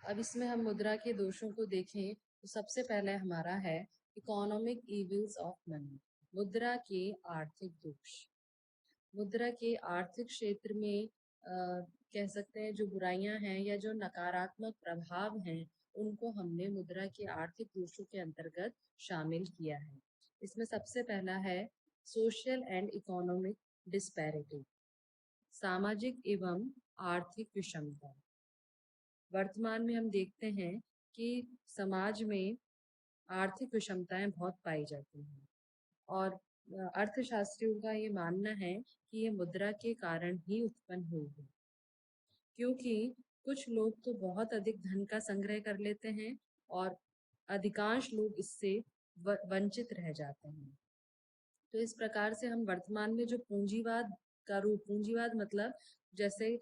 अब इसमें हम मुद्रा के दोषों को देखें तो सबसे पहले हमारा है इकोनॉमिक इविल्स ऑफ मनी। मुद्रा के आर्थिक दोष। मुद्रा के आर्थिक क्षेत्र में कह सकते हैं जो बुराइयां हैं या जो नकारात्मक प्रभाव हैं उनको हमने मुद्रा के आर्थिक दोषों के अंतर्गत शामिल किया है। इसमें सबसे पहला है सोशल एंड इकोनॉमिक डिस्पैरिटी, सामाजिक एवं आर्थिक विषमता। वर्तमान में हम देखते हैं कि समाज में आर्थिक विषमताएं बहुत पाई जाती हैं और अर्थशास्त्रियों का ये मानना है कि ये मुद्रा के कारण ही उत्पन्न हुई है, क्योंकि कुछ लोग तो बहुत अधिक धन का संग्रह कर लेते हैं और अधिकांश लोग इससे वंचित रह जाते हैं। तो इस प्रकार से हम वर्तमान में जो पूंजीवाद का रूप, पूंजीवाद मतलब जैसे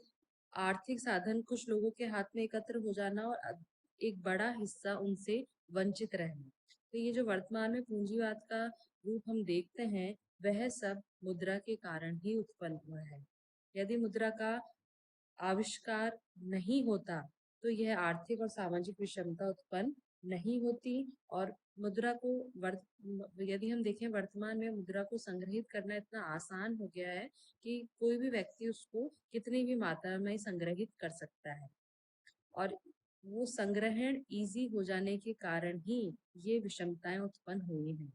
आर्थिक साधन कुछ लोगों के हाथ में एकत्र हो जाना और एक बड़ा हिस्सा उनसे वंचित रहना, तो ये जो वर्तमान में पूंजीवाद का रूप हम देखते हैं वह सब मुद्रा के कारण ही उत्पन्न हुआ है। यदि मुद्रा का आविष्कार नहीं होता तो यह आर्थिक और सामाजिक विषमता उत्पन्न नहीं होती। और मुद्रा को यदि हम देखें वर्तमान में मुद्रा को संग्रहित करना इतना आसान हो गया है कि कोई भी व्यक्ति उसको कितनी भी मात्रा में संग्रहित कर सकता है और वो संग्रहण इजी हो जाने के कारण ही ये विषमताएं उत्पन्न हुई हैं।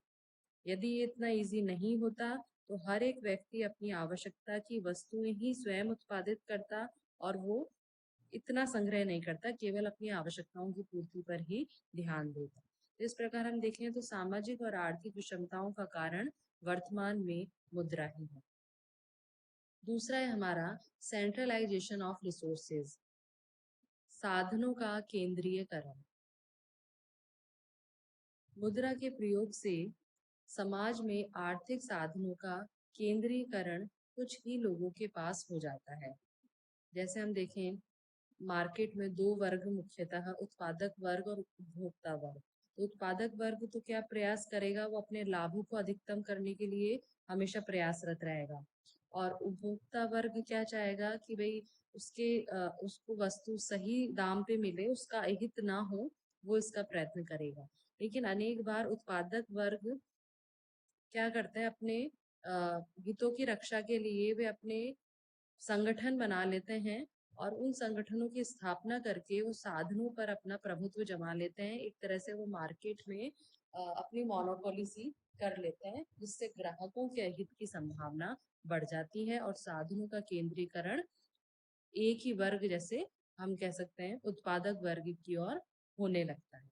यदि ये इतना इजी नहीं होता तो हर एक व्यक्ति अपनी आवश्यकता की वस्तुएं ही स्वयं उत्पादित करता और वो इतना संग्रह नहीं करता, केवल अपनी आवश्यकताओं की पूर्ति पर ही ध्यान देता। इस प्रकार हम देखें तो सामाजिक और आर्थिक विषमताओं का कारण वर्तमान में मुद्रा ही है। दूसरा है हमारा सेंट्रलाइजेशन ऑफ रिसोर्सेज, साधनों का केंद्रीयकरण। मुद्रा के प्रयोग से समाज में आर्थिक साधनों का केंद्रीकरण कुछ ही लोगों के पास हो जाता है। जैसे हम देखें मार्केट में दो वर्ग मुख्यतः, उत्पादक वर्ग और उपभोक्ता वर्ग। तो उत्पादक वर्ग तो क्या प्रयास करेगा, वो अपने लाभों को अधिकतम करने के लिए हमेशा प्रयासरत रहेगा और उपभोक्ता वर्ग क्या चाहेगा कि भाई उसको वस्तु सही दाम पे मिले, उसका अहित ना हो, वो इसका प्रयत्न करेगा। लेकिन अनेक बार उत्पादक वर्ग क्या करते हैं, अपने हितों की रक्षा के लिए वे अपने संगठन बना लेते हैं और उन संगठनों की स्थापना करके वो साधनों पर अपना प्रभुत्व जमा लेते हैं। एक तरह से वो मार्केट में अपनी मोनोपोली सी कर लेते हैं, जिससे ग्राहकों के अहित की संभावना बढ़ जाती है और साधनों का केंद्रीकरण एक ही वर्ग, जैसे हम कह सकते हैं उत्पादक वर्ग की ओर होने लगता है।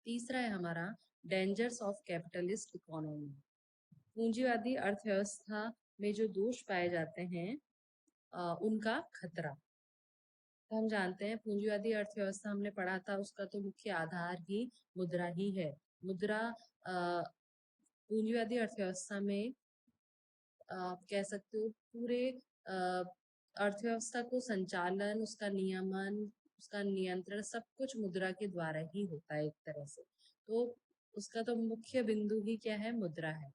तीसरा है हमारा डेंजर्स ऑफ कैपिटलिस्ट इकोनॉमी। पूंजीवादी अर्थव्यवस्था में जो दोष पाए जाते हैं उनका खतरा। तो हम जानते हैं पूंजीवादी अर्थव्यवस्था हमने पढ़ा था, उसका तो मुख्य आधार ही मुद्रा ही है। मुद्रा पूंजीवादी अर्थव्यवस्था में आप कह सकते हो पूरे अर्थव्यवस्था को संचालन, उसका नियमन, उसका नियंत्रण सब कुछ मुद्रा के द्वारा ही होता है एक तरह से। तो उसका तो मुख्य बिंदु ही क्या है, मुद्रा है।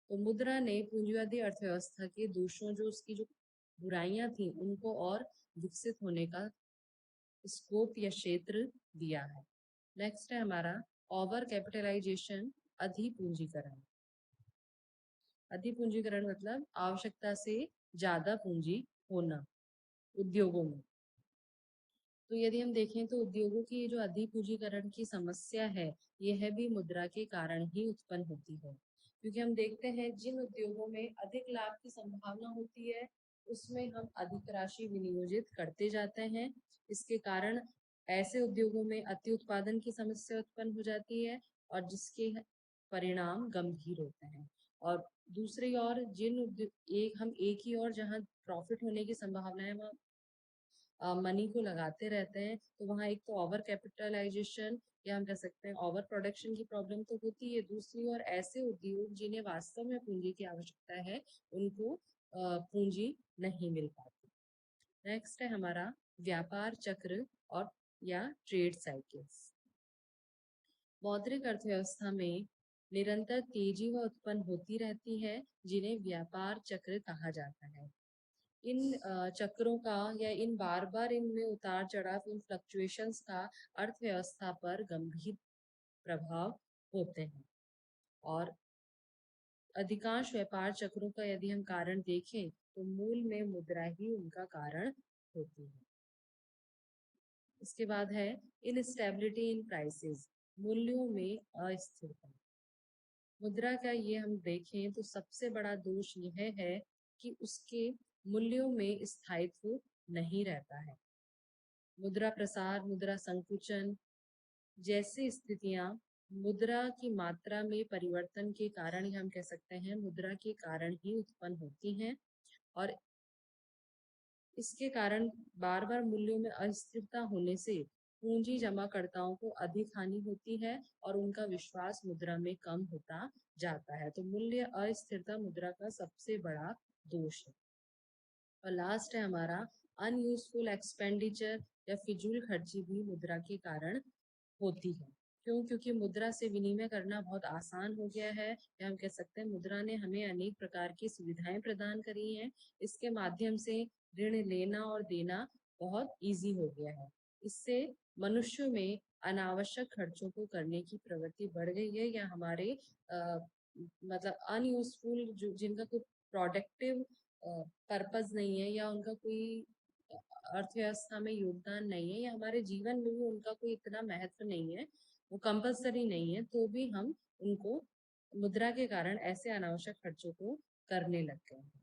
तो मुद्रा ने पूंजीवादी अर्थव्यवस्था के दोषों, जो उसकी जो बुराइयां थी, उनको और विकसित होने का स्कोप या क्षेत्र दिया है। नेक्स्ट है हमारा ओवर कैपिटलाइजेशन, अधिपूंजीकरण। अधिपूंजीकरण मतलब आवश्यकता से ज्यादा पूंजी होना उद्योगों में। तो यदि हम देखें तो उद्योगों की जो अधिपूंजीकरण की समस्या है, यह भी मुद्रा के कारण ही उत्पन्न होती है। क्योंकि हम देखते हैं जिन उद्योगों में अधिक लाभ की संभावना होती है उसमें हम अधिक राशि विनियोजित करते जाते हैं। इसके कारण ऐसे उद्योगों में अति उत्पादन की समस्या उत्पन्न हो जाती है और जिसके परिणाम गंभीर होते हैं। और दूसरी ओर हम एक ही और जहाँ प्रॉफिट होने की संभावना है वहाँ मनी को लगाते रहते हैं, तो वहाँ एक तो ओवर कैपिटलाइजेशन या हम कह सकते हैं ओवर प्रोडक्शन की प्रॉब्लम तो होती है। दूसरी ओर ऐसे उद्योग जिन्हें वास्तव में पूंजी की आवश्यकता है उनको पूंजी नहीं मिल पाती। नेक्स्ट है हमारा व्यापार चक्र और या ट्रेड साइकिल्स। मौद्रिक अर्थव्यवस्था में निरंतर तेजी व उत्पन्न होती रहती है, जिन्हें व्यापार चक्र कहा जाता है। इन चक्रों का या इन बार-बार इनमें उतार-चढ़ाव, इन फ्लक्चुएशंस का अर्थव्यवस्था पर गंभीर प्रभाव होते हैं। और अधिकांश व्यापार चक्रों का यदि हम कारण देखें, तो मूल में मुद्रा ही उनका कारण होती है। इसके बाद है इनस्टेबिलिटी इन प्राइसेस, मूल्यों में अस्थिरता। मुद्रा का ये हम देखें तो सबसे बड़ा दोष यह है कि उसके मूल्यों में स्थायित्व नहीं रहता है। मुद्रा प्रसार, मुद्रा संकुचन जैसी स्थितियां मुद्रा की मात्रा में परिवर्तन के कारण ही हम कह सकते हैं मुद्रा के कारण ही उत्पन्न होती हैं। और इसके कारण बार बार मूल्यों में अस्थिरता होने से पूंजी जमाकर्ताओं को अधिक हानि होती है और उनका विश्वास मुद्रा में कम होता जाता है। तो मूल्य अस्थिरता मुद्रा का सबसे बड़ा दोष है। और लास्ट है हमारा अनयूजफुल एक्सपेंडिचर या फिजूल खर्ची भी मुद्रा के कारण होती है। क्यों? क्योंकि मुद्रा से विनिमय करना बहुत आसान हो गया है, या हम कह सकते हैं मुद्रा ने हमें अनेक प्रकार की सुविधाएं प्रदान करी हैं। इसके माध्यम से ऋण लेना और देना बहुत इजी हो गया है। इससे मनुष्यों में अनावश्यक खर्चों को करने की प्रवृत्ति बढ़ गई है, या हमारे मतलब अनयूजफुल जो जिनका कोई प्रोडक्टिव पर्पस नहीं है, या उनका कोई अर्थव्यवस्था में योगदान नहीं है, या हमारे जीवन में भी उनका कोई इतना महत्व नहीं है, वो कंपल्सरी नहीं है, तो भी हम उनको मुद्रा के कारण ऐसे अनावश्यक खर्चों को करने लग गए हैं।